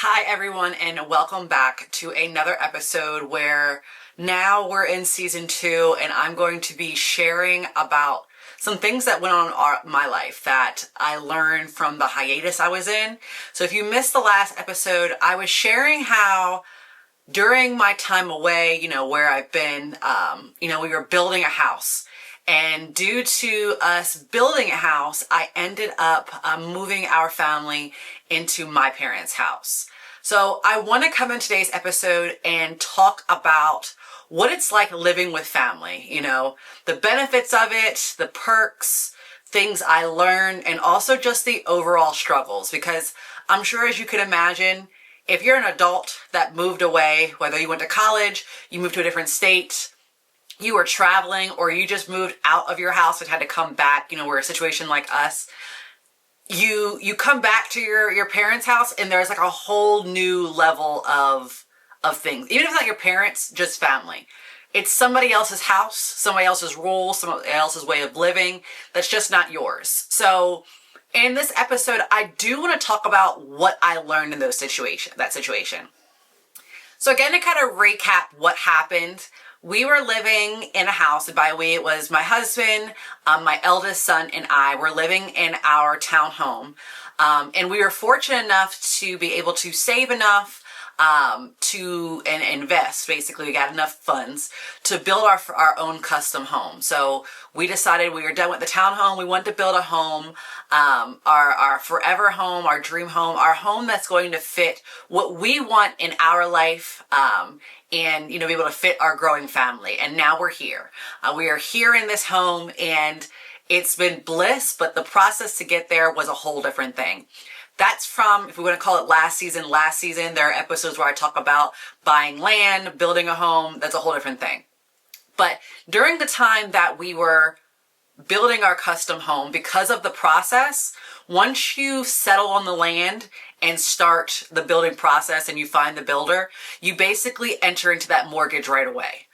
Hi everyone, and welcome back to another episode where now we're in season 2 and I'm going to be sharing about some things that went on in my life that I learned from the hiatus I was in. So if you missed the last episode, I was sharing how during my time away, where I've been, we were building a house. And due to us building a house, I ended up moving our family into my parents' house. So I want to come in today's episode and talk about what it's like living with family, the benefits of it, the perks, things I learned, and also just the overall struggles. Because I'm sure, as you can imagine, if you're an adult that moved away, whether you went to college, you moved to a different state, you were traveling, or you just moved out of your house and had to come back, we're a situation like us, you come back to your parents' house and there's like a whole new level of things. Even if it's not your parents, just family. It's somebody else's house, somebody else's rules, somebody else's way of living that's just not yours. So in this episode, I do want to talk about what I learned in that situation. So again, to kind of recap what happened, we were living in a house, and by we, it was my husband, my eldest son, and I were living in our townhome. And we were fortunate enough to be able to save enough to invest. Basically, we got enough funds to build our own custom home. So we decided we were done with the townhome. We wanted to build a home, our forever home, our dream home, our home that's going to fit what we want in our life, and be able to fit our growing family. And now we're here. We are here in this home, and it's been bliss, but the process to get there was a whole different thing. That's from, if we want to call it last season, there are episodes where I talk about buying land, building a home. That's a whole different thing. But during the time that we were building our custom home, because of the process, once you settle on the land and start the building process and you find the builder, you basically enter into that mortgage right away.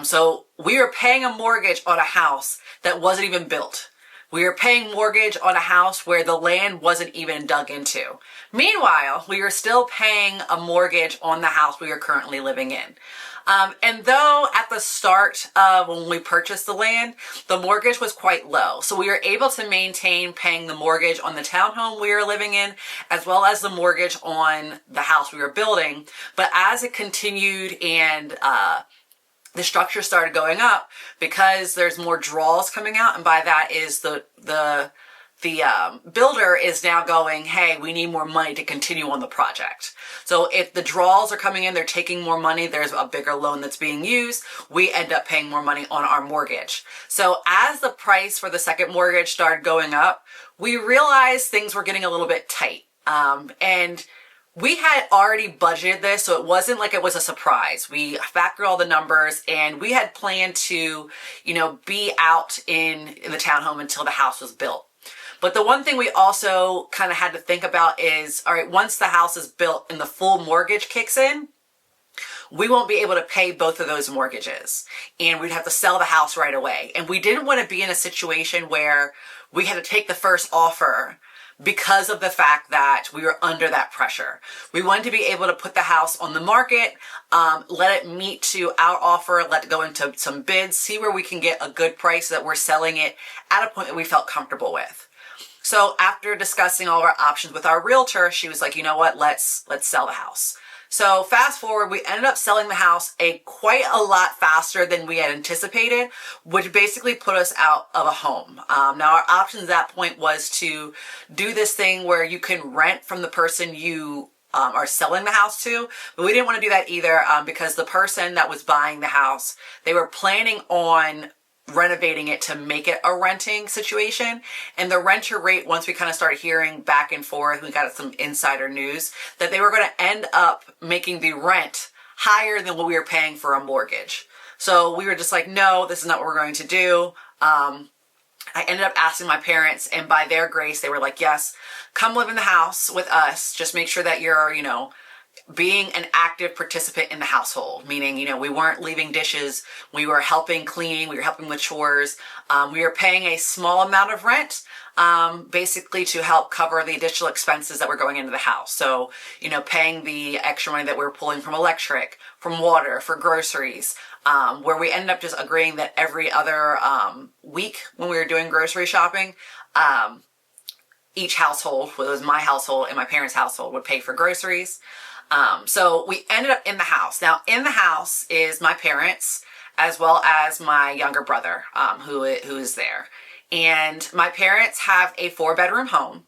So we were paying a mortgage on a house that wasn't even built. We were paying mortgage on a house where the land wasn't even dug into. Meanwhile, we were still paying a mortgage on the house we are currently living in. And though at the start of when we purchased the land, the mortgage was quite low. So we were able to maintain paying the mortgage on the townhome we were living in, as well as the mortgage on the house we were building. But as it continued and the structure started going up, because there's more draws coming out, and by that is the builder is now going, hey, we need more money to continue on the project. So if the draws are coming in, they're taking more money, there's a bigger loan that's being used, we end up paying more money on our mortgage. So as the price for the second mortgage started going up, we realized things were getting a little bit tight. And we had already budgeted this, so it wasn't like it was a surprise. We factored all the numbers, and we had planned to, be out in the townhome until the house was built. But the one thing we also kind of had to think about is, all right, once the house is built and the full mortgage kicks in, we won't be able to pay both of those mortgages, and we'd have to sell the house right away. And we didn't want to be in a situation where we had to take the first offer because of the fact that we were under that pressure. We wanted to be able to put the house on the market, let it meet to our offer, let it go into some bids, see where we can get a good price so that we're selling it at a point that we felt comfortable with. So after discussing all of our options with our realtor, she was like, you know what, let's sell the house. So fast forward, we ended up selling the house quite a lot faster than we had anticipated, which basically put us out of a home. Now our option at that point was to do this thing where you can rent from the person you are selling the house to, but we didn't want to do that either, because the person that was buying the house, they were planning on renovating it to make it a renting situation. And the renter rate, once we kind of started hearing back and forth, we got some insider news that they were going to end up making the rent higher than what we were paying for a mortgage. So we were just like, no, this is not what we're going to do. I ended up asking my parents, and by their grace, they were like, yes, come live in the house with us. Just make sure that you're, being an active participant in the household, meaning, we weren't leaving dishes, we were helping clean, we were helping with chores, we were paying a small amount of rent, basically to help cover the additional expenses that were going into the house. So, paying the extra money that we were pulling from electric, from water, for groceries, where we ended up just agreeing that every other week when we were doing grocery shopping, each household, whether it was my household and my parents' household, would pay for groceries. So we ended up in the house. Now, in the house is my parents, as well as my younger brother, who is there. And my parents have a 4-bedroom home.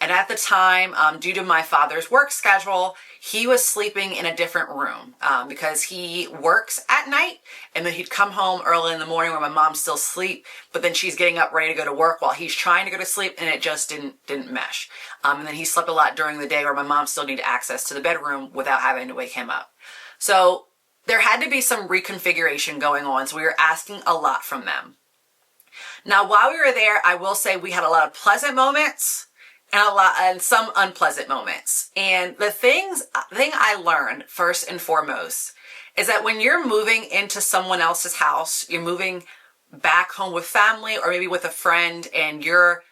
And at the time, due to my father's work schedule, he was sleeping in a different room because he works at night, and then he'd come home early in the morning where my mom's still asleep, but then she's getting up ready to go to work while he's trying to go to sleep, and it just didn't mesh. And then he slept a lot during the day where my mom still needed access to the bedroom without having to wake him up. So there had to be some reconfiguration going on, so we were asking a lot from them. Now, while we were there, I will say we had a lot of pleasant moments and some unpleasant moments. And the thing I learned first and foremost is that when you're moving into someone else's house, you're moving back home with family or maybe with a friend, and you're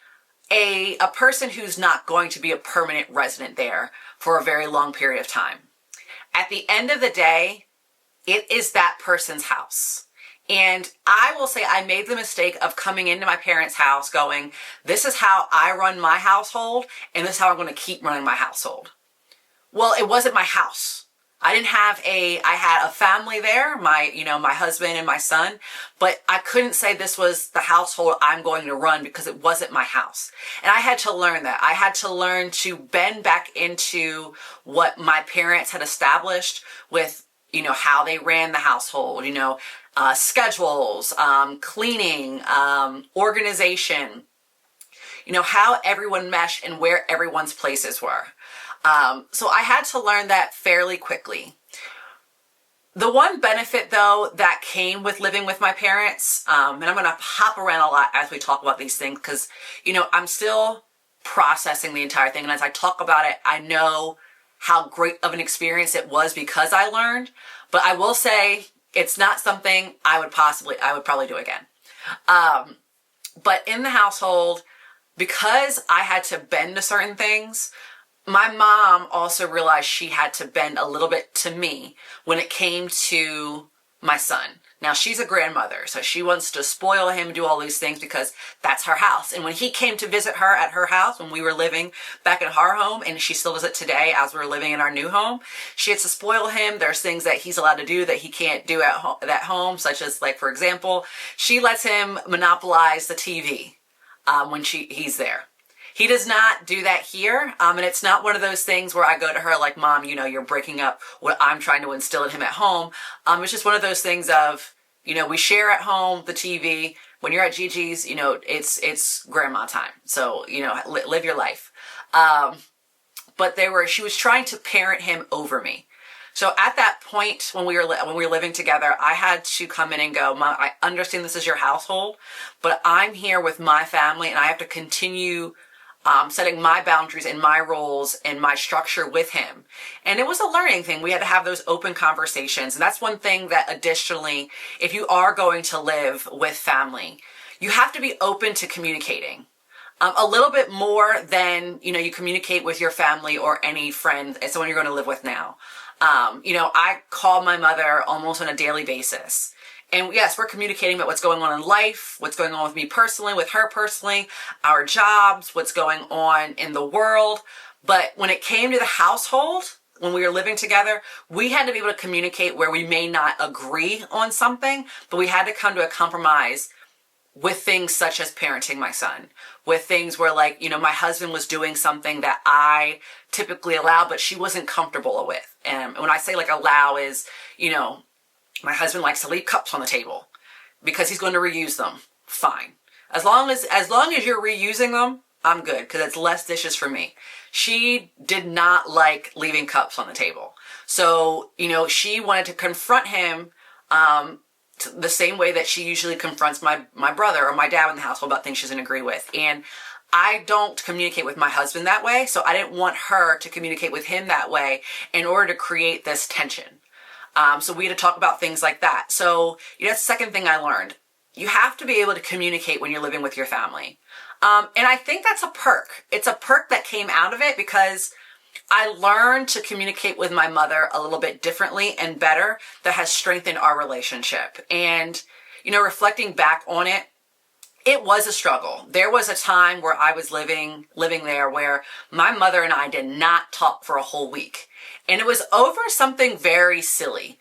a person who's not going to be a permanent resident there for a very long period of time. At the end of the day, it is that person's house. And I will say I made the mistake of coming into my parents' house going, this is how I run my household, and this is how I'm going to keep running my household. Well, it wasn't my house. I had a family there, my husband and my son, but I couldn't say this was the household I'm going to run because it wasn't my house. And I had to learn that. I had to learn to bend back into what my parents had established with, how they ran the household, schedules, cleaning, organization, how everyone meshed and where everyone's places were. So I had to learn that fairly quickly. The one benefit, though, that came with living with my parents, and I'm going to hop around a lot as we talk about these things because, I'm still processing the entire thing. And as I talk about it, I know how great of an experience it was because I learned. But I will say it's not something I would probably do again. But in the household, because I had to bend to certain things, my mom also realized she had to bend a little bit to me when it came to my son. Now, she's a grandmother, so she wants to spoil him, do all these things because that's her house. And when he came to visit her at her house, when we were living back in our home, and she still does it today as we're living in our new home, she has to spoil him. There's things that he's allowed to do that he can't do at home, such as, like, for example, she lets him monopolize the TV when he's there. He does not do that here, and it's not one of those things where I go to her like, Mom, you're breaking up what I'm trying to instill in him at home. It's just one of those things of, we share at home the TV. When you're at Gigi's, it's grandma time. So, live your life. But she was trying to parent him over me. So at that point, when we were living together, I had to come in and go, Mom, I understand this is your household, but I'm here with my family, and I have to continue setting my boundaries and my roles and my structure with him. And it was a learning thing. We had to have those open conversations. And that's one thing that additionally, if you are going to live with family, you have to be open to communicating. A little bit more than, you communicate with your family or any friend, someone you're going to live with now. I call my mother almost on a daily basis. And yes, we're communicating about what's going on in life, what's going on with me personally, with her personally, our jobs, what's going on in the world. But when it came to the household, when we were living together, we had to be able to communicate where we may not agree on something, but we had to come to a compromise with things such as parenting my son, with things where, like, my husband was doing something that I typically allow, but she wasn't comfortable with. And when I say like allow is, my husband likes to leave cups on the table because he's going to reuse them. Fine. As long as you're reusing them, I'm good because it's less dishes for me. She did not like leaving cups on the table. So, she wanted to confront him the same way that she usually confronts my brother or my dad in the household about things she doesn't agree with. And I don't communicate with my husband that way, so I didn't want her to communicate with him that way in order to create this tension. So we had to talk about things like that. So that's the second thing I learned. You have to be able to communicate when you're living with your family. And I think that's a perk. It's a perk that came out of it because I learned to communicate with my mother a little bit differently and better that has strengthened our relationship. And, reflecting back on it, it was a struggle. There was a time where I was living there where my mother and I did not talk for a whole week. And it was over something very silly.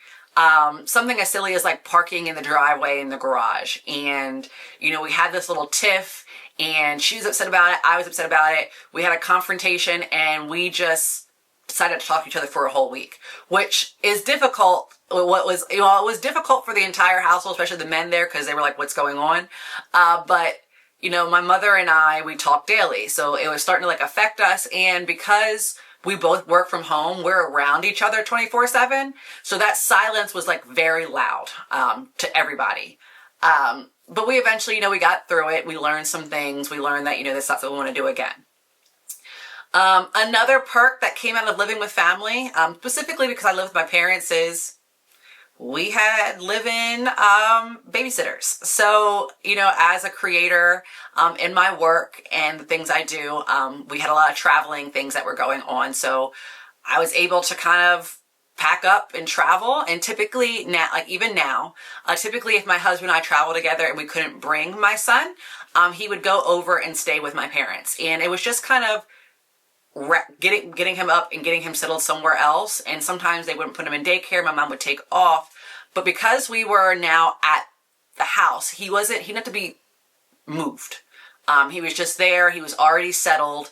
Something as silly as like parking in the driveway in the garage. And, we had this little tiff and she was upset about it. I was upset about it. We had a confrontation and we just decided to talk to each other for a whole week, which is difficult. It was difficult for the entire household, especially the men there, because they were like, what's going on? But my mother and I, we talk daily. So it was starting to like affect us. And because we both work from home, we're around each other 24/7. So that silence was like very loud, to everybody. But we eventually, we got through it. We learned some things. We learned that, that's not what we want to do again. Another perk that came out of living with family, specifically because I live with my parents, is we had live-in babysitters. So, as a creator in my work and the things I do, we had a lot of traveling things that were going on. So I was able to kind of pack up and travel. And typically now, typically if my husband and I travel together and we couldn't bring my son, he would go over and stay with my parents. And it was just kind of getting him up and getting him settled somewhere else. And sometimes they wouldn't put him in daycare. My mom would take off. But because we were now at the house, he didn't have to be moved. He was just there. He was already settled.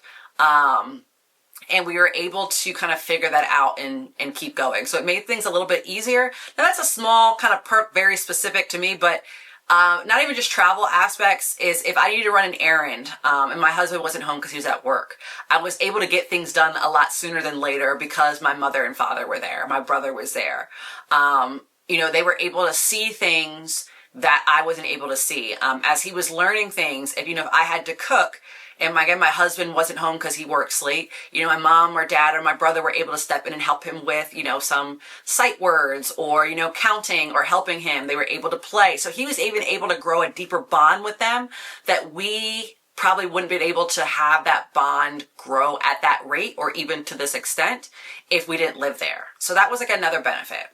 And we were able to kind of figure that out and keep going. So it made things a little bit easier. Now that's a small kind of perk, very specific to me, but not even just travel aspects, is if I needed to run an errand and my husband wasn't home because he was at work, I was able to get things done a lot sooner than later because my mother and father were there. My brother was there. They were able to see things that I wasn't able to see. As he was learning things, if I had to cook, and my husband wasn't home because he works late, my mom or dad or my brother were able to step in and help him with, some sight words or, counting or helping him. They were able to play. So he was even able to grow a deeper bond with them that we probably wouldn't have been able to have that bond grow at that rate or even to this extent if we didn't live there. So that was like another benefit.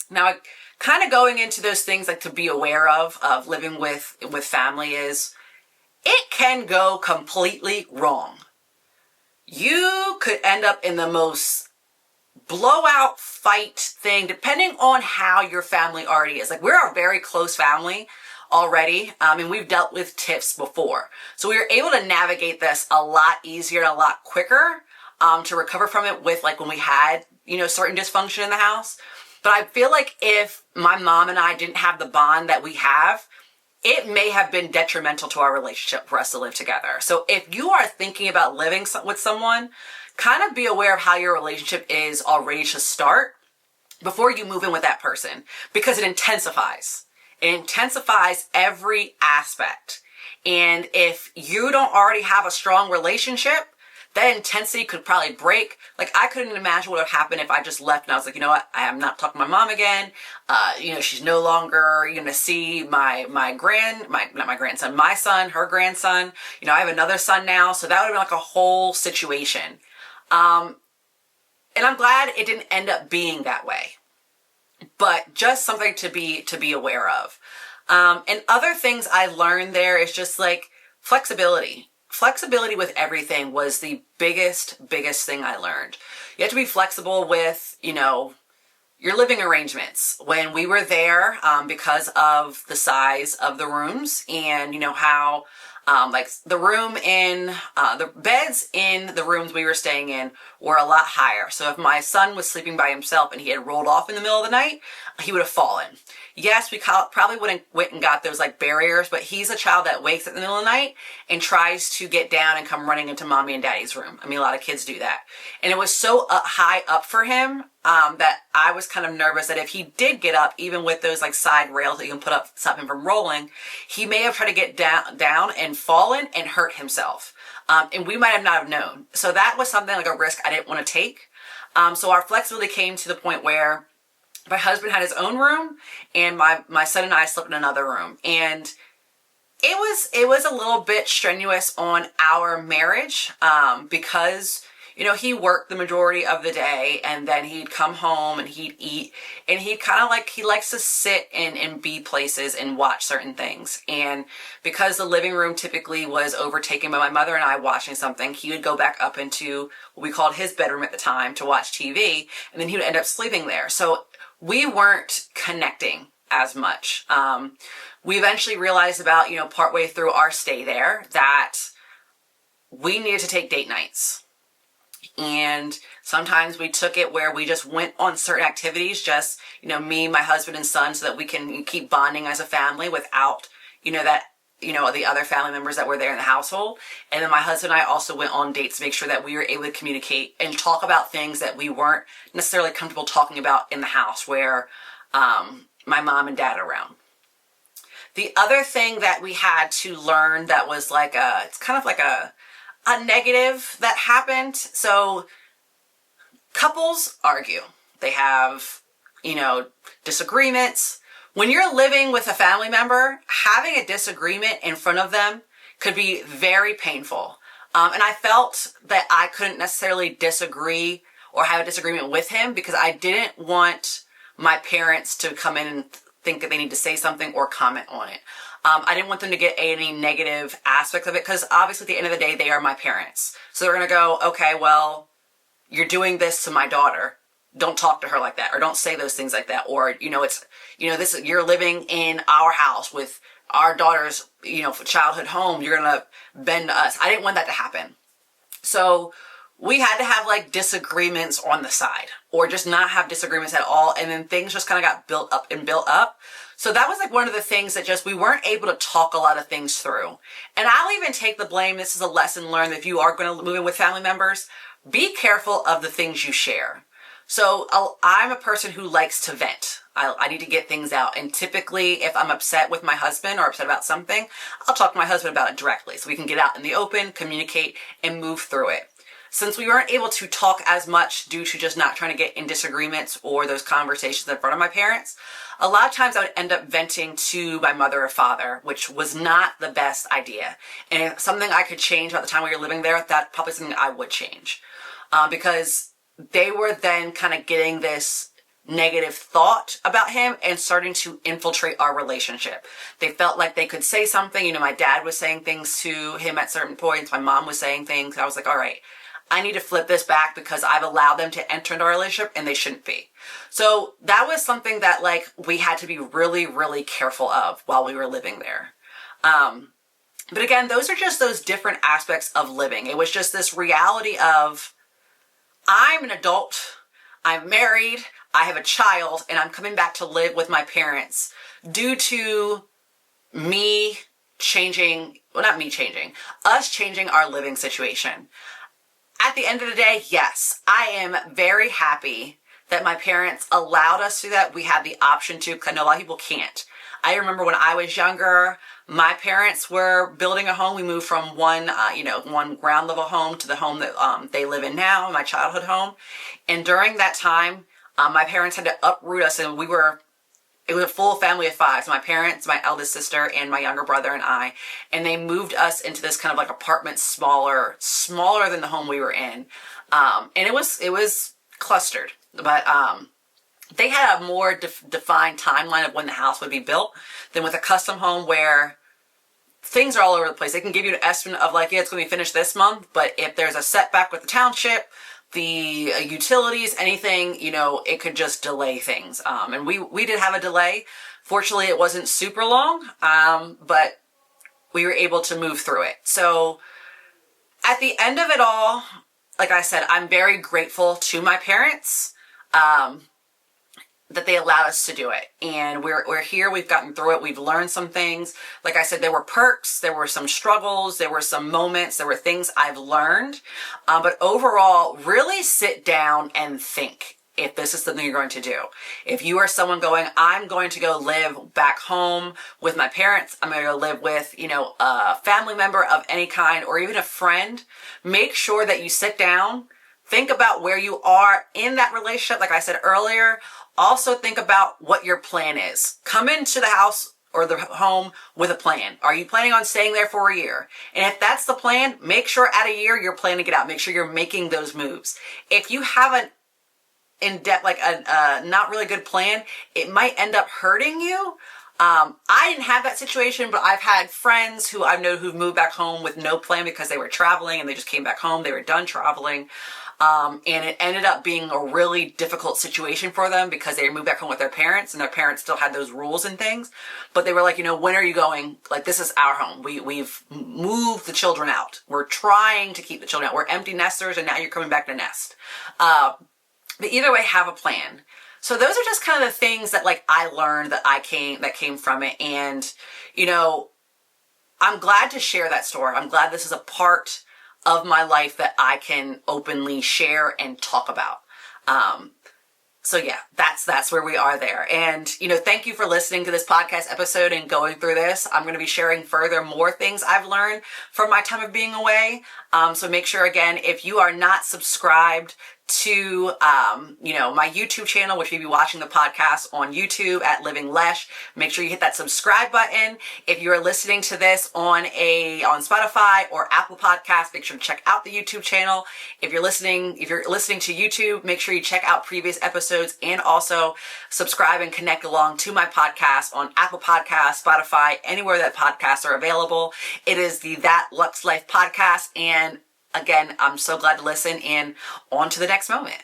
Now, kind of going into those things like to be aware of living with family is, it can go completely wrong. You could end up in the most blowout fight thing, depending on how your family already is. Like, we're a very close family already, and we've dealt with tiffs before. So we were able to navigate this a lot easier and a lot quicker to recover from it with like when we had, certain dysfunction in the house. But I feel like if my mom and I didn't have the bond that we have, it may have been detrimental to our relationship for us to live together. So if you are thinking about living with someone, kind of be aware of how your relationship is already to start before you move in with that person, because it intensifies. It intensifies every aspect. And if you don't already have a strong relationship, that intensity could probably break. Like, I couldn't imagine what would happen if I just left and I was like, you know what, I am not talking to my mom again. She's no longer going to see my son, her grandson. I have another son now. So that would have been like a whole situation. And I'm glad it didn't end up being that way, but just something to be aware of. And other things I learned there is just like flexibility. Flexibility with everything was the biggest thing I learned. You have to be flexible with, your living arrangements. When we were there, because of the size of the rooms and, how, the beds in the rooms we were staying in were a lot higher. So if my son was sleeping by himself and he had rolled off in the middle of the night, he would have fallen. Yes, we probably went and got those like barriers, but he's a child that wakes in the middle of the night and tries to get down and come running into mommy and daddy's room. I mean, a lot of kids do that. And it was so high up for him that I was kind of nervous that if he did get up, even with those like side rails that you can put up, stop him from rolling, he may have tried to get down and fallen and hurt himself. And we might have not have known. So that was something like a risk I didn't want to take. So our flexibility came to the point where my husband had his own room and my son and I slept in another room. And it was a little bit strenuous on our marriage, because, you know, he worked the majority of the day and then he'd come home and he'd eat, and he likes to sit and be places and watch certain things. And because the living room typically was overtaken by my mother and I watching something, he would go back up into what we called his bedroom at the time to watch TV, and then he would end up sleeping there. So we weren't connecting as much. We eventually realized about, you know, partway through our stay there that we needed to take date nights. And sometimes we took it where we just went on certain activities, just, you know, me, my husband and son, so that we can keep bonding as a family without, you know, that, you know, the other family members that were there in the household. And then my husband and I also went on dates to make sure that we were able to communicate and talk about things that we weren't necessarily comfortable talking about in the house where my mom and dad are around. The other thing that we had to learn that was like it's kind of like a negative that happened. So couples argue. They have, you know, disagreements. When you're living with a family member, having a disagreement in front of them could be very painful. And I felt that I couldn't necessarily disagree or have a disagreement with him because I didn't want my parents to come in and think that they need to say something or comment on it. I didn't want them to get any negative aspects of it because obviously at the end of the day, they are my parents. So they're going to go, okay, well, you're doing this to my daughter. Don't talk to her like that, or don't say those things like that. Or, you know, it's, you know, this, you're living in our house with our daughter's, you know, childhood home. You're going to bend to us. I didn't want that to happen. So we had to have like disagreements on the side or just not have disagreements at all. And then things just kind of got built up and built up. So that was like one of the things that just, we weren't able to talk a lot of things through. And I'll even take the blame. This is a lesson learned. If you are going to move in with family members, be careful of the things you share. So I'm a person who likes to vent. I need to get things out. And typically if I'm upset with my husband or upset about something, I'll talk to my husband about it directly so we can get out in the open, communicate, and move through it. Since we weren't able to talk as much due to just not trying to get in disagreements or those conversations in front of my parents, a lot of times I would end up venting to my mother or father, which was not the best idea. And something I could change about the time we were living there, that's probably something I would change. Because they were then kind of getting this negative thought about him and starting to infiltrate our relationship. They felt like they could say something. You know, my dad was saying things to him at certain points. My mom was saying things. I was like, all right, I need to flip this back because I've allowed them to enter into our relationship and they shouldn't be. So that was something that like we had to be really, really careful of while we were living there. But again, those are just those different aspects of living. It was just this reality of I'm an adult, I'm married, I have a child, and I'm coming back to live with my parents due to me changing, well, not me changing, us changing our living situation. At the end of the day, yes, I am very happy that my parents allowed us to do that. We had the option to, because I know a lot of people can't. I remember when I was younger, my parents were building a home. We moved from one ground level home to the home that they live in now, my childhood home. And during that time, my parents had to uproot us, and it was a full family of 5. So my parents, my eldest sister, and my younger brother and I, and they moved us into this kind of like apartment, smaller than the home we were in. And it was clustered, but they had a more defined timeline of when the house would be built than with a custom home where things are all over the place. They can give you an estimate of like, yeah, it's going to be finished this month, but if there's a setback with the township, the utilities, anything, you know, it could just delay things. And we did have a delay. Fortunately, it wasn't super long, but we were able to move through it. So at the end of it all, like I said, I'm very grateful to my parents that they allowed us to do it. And we're here, we've gotten through it, we've learned some things. Like I said, there were perks, there were some struggles, there were some moments, there were things I've learned. But overall, really sit down and think if this is something you're going to do. If you are someone going, I'm going to go live back home with my parents, I'm going to go live with, a family member of any kind, or even a friend, make sure that you sit down, think about where you are in that relationship. Like I said earlier, also think about what your plan is. Come into the house or the home with a plan. Are you planning on staying there for a year? And if that's the plan, make sure at a year you're planning to get out. Make sure you're making those moves. If you haven't in depth, like a not really good plan, it might end up hurting you. I didn't have that situation, but I've had friends who I know who've moved back home with no plan because they were traveling and they just came back home. They were done traveling. And it ended up being a really difficult situation for them because they moved back home with their parents and their parents still had those rules and things. But they were like, when are you going? Like, this is our home. We've moved the children out. We're trying to keep the children out. We're empty nesters and now you're coming back to nest. But either way, have a plan. So those are just kind of the things that I learned that came from it. And, I'm glad to share that story. I'm glad this is a part of my life that I can openly share and talk about. So yeah, that's where we are there. And, thank you for listening to this podcast episode and going through this. I'm going to be sharing further more things I've learned from my time of being away. So make sure, again, if you are not subscribed to, my YouTube channel, which you'll be watching the podcast on YouTube at Living Lesh, make sure you hit that subscribe button. If you're listening to this on Spotify or Apple Podcasts, make sure to check out the YouTube channel. If you're listening to YouTube, make sure you check out previous episodes and also subscribe and connect along to my podcast on Apple Podcasts, Spotify, anywhere that podcasts are available. It is the That Lux Life podcast. And again, I'm so glad to listen, and on to the next moment.